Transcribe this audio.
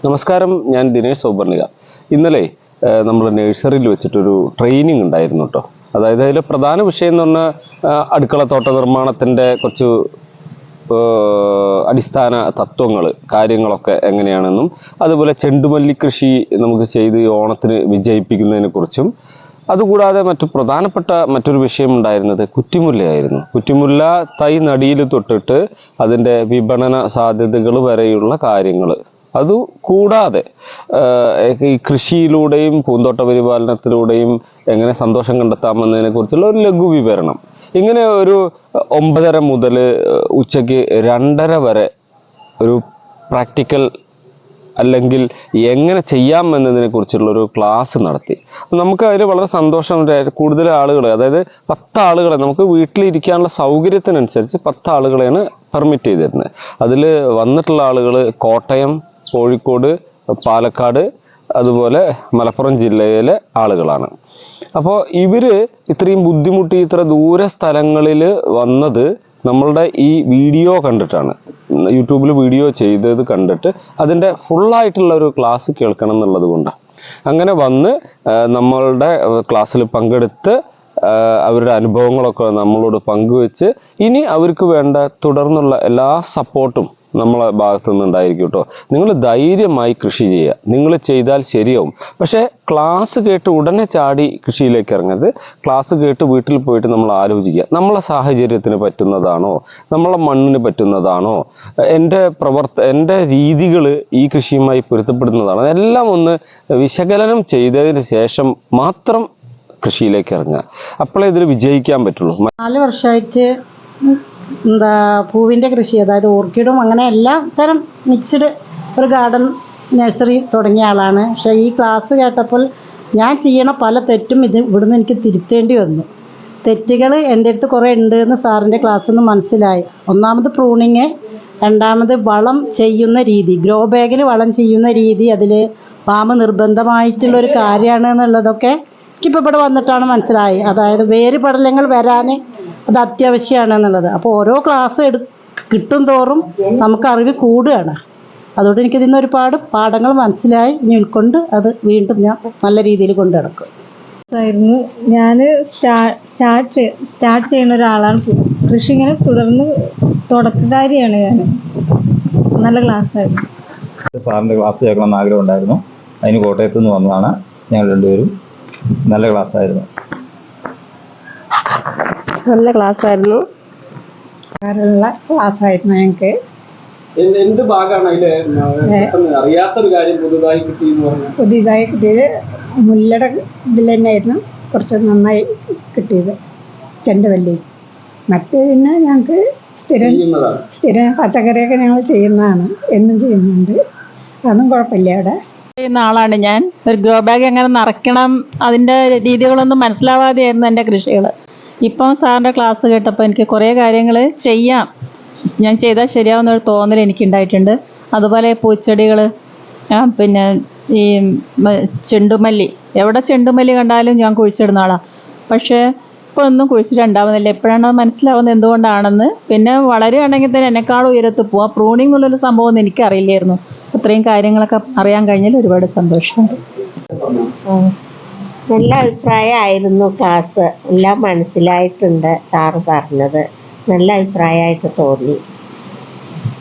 നമസ്കാരം, ഞാൻ ദിനേശ് സൗപർണിക. ഇന്നലെ നമ്മൾ നഴ്സറിയിൽ വെച്ചിട്ടൊരു ട്രെയിനിങ് ഉണ്ടായിരുന്നു കേട്ടോ. അതായത് അതിലെ പ്രധാന വിഷയം എന്ന് പറഞ്ഞാൽ അടുക്കളത്തോട്ട നിർമ്മാണത്തിൻ്റെ കുറച്ച് അടിസ്ഥാന തത്വങ്ങൾ, കാര്യങ്ങളൊക്കെ എങ്ങനെയാണെന്നും അതുപോലെ ചെണ്ടുമല്ലി കൃഷി നമുക്ക് ചെയ്ത് ഓണത്തിന് വിജയിപ്പിക്കുന്നതിനെ കുറിച്ചും, അതുകൂടാതെ പ്രധാനപ്പെട്ട മറ്റൊരു വിഷയം ഉണ്ടായിരുന്നത് കുറ്റിമുല്ലയായിരുന്നു. കുറ്റിമുല്ല തൈ നടിയിൽ തൊട്ടിട്ട് അതിൻ്റെ വിപണന സാധ്യതകൾ വരെയുള്ള കാര്യങ്ങൾ, അതുകൂടാതെ ഈ കൃഷിയിലൂടെയും പൂന്തോട്ട പരിപാലനത്തിലൂടെയും എങ്ങനെ സന്തോഷം കണ്ടെത്താമെന്നതിനെ കുറിച്ചുള്ള ഒരു ലഘു വിവരണം. ഇങ്ങനെ ഒരു 9:30 മുതൽ ഉച്ചയ്ക്ക് 2:30 വരെ ഒരു പ്രാക്ടിക്കൽ അല്ലെങ്കിൽ എങ്ങനെ ചെയ്യാം എന്നതിനെ കുറിച്ചുള്ളൊരു ക്ലാസ് നടത്തി. നമുക്ക് അതിൽ വളരെ സന്തോഷം. കൂടുതൽ ആളുകൾ, അതായത് 10 ആളുകളെ നമുക്ക് വീട്ടിലിരിക്കാനുള്ള സൗകര്യത്തിനനുസരിച്ച് 10 ആളുകളെയാണ് പെർമിറ്റ് ചെയ്തിരുന്നത്. അതിൽ വന്നിട്ടുള്ള ആളുകൾ കോട്ടയം, കോഴിക്കോട്, പാലക്കാട്, അതുപോലെ മലപ്പുറം ജില്ലയിലെ ആളുകളാണ്. അപ്പോൾ ഇവർ ഇത്രയും ബുദ്ധിമുട്ടി ഇത്ര ദൂര സ്ഥലങ്ങളിൽ വന്നത് നമ്മളുടെ ഈ വീഡിയോ കണ്ടിട്ടാണ്. യൂട്യൂബിൽ വീഡിയോ ചെയ്തത് കണ്ടിട്ട് അതിൻ്റെ ഫുള്ളായിട്ടുള്ള ഒരു ക്ലാസ് കേൾക്കണം എന്നുള്ളത് കൊണ്ടാണ് അങ്ങനെ വന്ന് നമ്മളുടെ ക്ലാസ്സിൽ പങ്കെടുത്ത് അവരുടെ അനുഭവങ്ങളൊക്കെ നമ്മളോട് പങ്കുവെച്ച് ഇനി അവർക്ക് വേണ്ട തുടർന്നുള്ള എല്ലാ സപ്പോർട്ടും നമ്മളെ ഭാഗത്തു നിന്നുണ്ടായിരിക്കും കേട്ടോ. നിങ്ങൾ ധൈര്യമായി കൃഷി ചെയ്യുക, നിങ്ങൾ ചെയ്താൽ ശരിയാവും. പക്ഷേ ക്ലാസ് കേട്ട് ഉടനെ ചാടി കൃഷിയിലേക്ക് ഇറങ്ങരുത്. ക്ലാസ് കേട്ട് വീട്ടിൽ പോയിട്ട് നമ്മൾ ആലോചിക്കുക, നമ്മളെ സാഹചര്യത്തിന് പറ്റുന്നതാണോ, നമ്മളെ മണ്ണിന് പറ്റുന്നതാണോ, എൻ്റെ രീതികൾ ഈ കൃഷിയുമായി പൊരുത്തപ്പെടുന്നതാണോ, എല്ലാം ഒന്ന് വിശകലനം ചെയ്തതിന് ശേഷം മാത്രം കൃഷിയിലേക്ക് ഇറങ്ങുക. അപ്പോഴേ ഇതിൽ വിജയിക്കാൻ പറ്റുള്ളൂ. 4 വർഷമായിട്ട് പൂവിൻ്റെ കൃഷി, അതായത് ഓർക്കിഡും അങ്ങനെ എല്ലാ തരം മിക്സ്ഡ് ഒരു ഗാർഡൻ നഴ്സറി തുടങ്ങിയ ആളാണ്. പക്ഷേ ഈ ക്ലാസ് കേട്ടപ്പോൾ ഞാൻ ചെയ്യണ പല തെറ്റും ഇവിടുന്ന് എനിക്ക് തിരുത്തേണ്ടി വന്നു. തെറ്റുകൾ എൻ്റെ അടുത്ത് കുറേ ഉണ്ട് എന്ന് സാറിൻ്റെ ക്ലാസ്സിൽ നിന്ന് മനസ്സിലായി. ഒന്നാമത് പ്രൂണിങ്, രണ്ടാമത് വളം ചെയ്യുന്ന രീതി, ഗ്രോ ബാഗിൽ വളം ചെയ്യുന്ന രീതി, അതിൽ വാമ നിർബന്ധമായിട്ടുള്ളൊരു കാര്യമാണ് എന്നുള്ളതൊക്കെ എനിക്കിപ്പോൾ ഇവിടെ വന്നിട്ടാണ് മനസ്സിലായി. അതായത് വേര് പടലങ്ങൾ വരാൻ അത് അത്യാവശ്യമാണ് എന്നുള്ളത്. അപ്പോൾ ഓരോ ക്ലാസ് കിട്ടും തോറും നമുക്ക് അറിവ് കൂടുകയാണ്. അതുകൊണ്ട് എനിക്കിതിൽ നിന്ന് ഒരുപാട് പാഠങ്ങൾ മനസ്സിലായി. ഇനി ഉൾക്കൊണ്ട് അത് വീണ്ടും ഞാൻ നല്ല രീതിയിൽ കൊണ്ടു നടക്കും. ഞാൻ സ്റ്റാർട്ട് ചെയ്യുന്ന ഒരാളാണ്. കൃഷി ഇങ്ങനെ തുടർന്ന് തുടക്കക്കാരിയാണ് ഞാൻ. നല്ല ക്ലാസ്സായിരുന്നു. സാറിൻ്റെ ക്ലാസ് കേൾക്കണമെന്ന് ആഗ്രഹം ഉണ്ടായിരുന്നു. അതിന് കോട്ടയത്ത് നിന്ന് വന്നതാണ് ഞങ്ങൾ രണ്ടുപേരും. നല്ല ക്ലാസ്സായിരുന്നു. നല്ല ക്ലാസ്സായിരുന്നു. ക്ലാസ്സായിരുന്നു ഞങ്ങൾക്ക്. എന്ത് ഭാഗമാണ് അറിയാത്തൊരു കാര്യം പുതുതായി കിട്ടിയത്? മുല്ലയുടെ ഇതിൽ തന്നെയായിരുന്നു കുറച്ച് നന്നായി കിട്ടിയത്, ചെണ്ടുമല്ലി. മറ്റ് പിന്നെ ഞങ്ങൾക്ക് സ്ഥിരം പച്ചക്കറിയൊക്കെ ഞങ്ങൾ ചെയ്യുന്നതാണ്, എന്നും ചെയ്യുന്നുണ്ട്. അതൊന്നും കുഴപ്പമില്ല. അവിടെ ചെയ്യുന്ന ആളാണ് ഞാൻ. ഒരു ഗ്രോ ബാഗ് എങ്ങനെ നിറയ്ക്കണം, അതിൻ്റെ രീതികളൊന്നും മനസ്സിലാവാതെയായിരുന്നു എൻ്റെ കൃഷികൾ. ഇപ്പം സാറിൻ്റെ ക്ലാസ് കേട്ടപ്പോൾ എനിക്ക് കുറേ കാര്യങ്ങൾ ചെയ്യാം, ഞാൻ ചെയ്താൽ ശരിയാവുന്നൊരു തോന്നൽ എനിക്കുണ്ടായിട്ടുണ്ട്. അതുപോലെ പൂച്ചെടികൾ, പിന്നെ ഈ ചെണ്ടുമല്ലി, എവിടെ ചെണ്ടുമല്ലി കണ്ടാലും ഞാൻ കുഴിച്ചിടുന്ന ആളാണ്. പക്ഷേ ഇപ്പോൾ ഒന്നും കുഴിച്ചിട്ടുണ്ടാവുന്നില്ല. എപ്പോഴാണ് മനസ്സിലാവുന്നത് എന്തുകൊണ്ടാണെന്ന്. പിന്നെ വളരുകയാണെങ്കിൽ തന്നെ എന്നെക്കാളും ഉയരത്ത് പോവാം. പ്രൂണിംഗ് എന്നുള്ളൊരു സംഭവം ഒന്നും എനിക്കറിയില്ലായിരുന്നു. ഇത്രയും കാര്യങ്ങളൊക്കെ അറിയാൻ കഴിഞ്ഞാൽ ഒരുപാട് സന്തോഷമുണ്ട്. നല്ല അഭിപ്രായമായിരുന്നു ക്ലാസ്. എല്ലാം മനസ്സിലായിട്ടുണ്ട്. സാറ് പറഞ്ഞത് നല്ല അഭിപ്രായമായിട്ട് തോന്നി.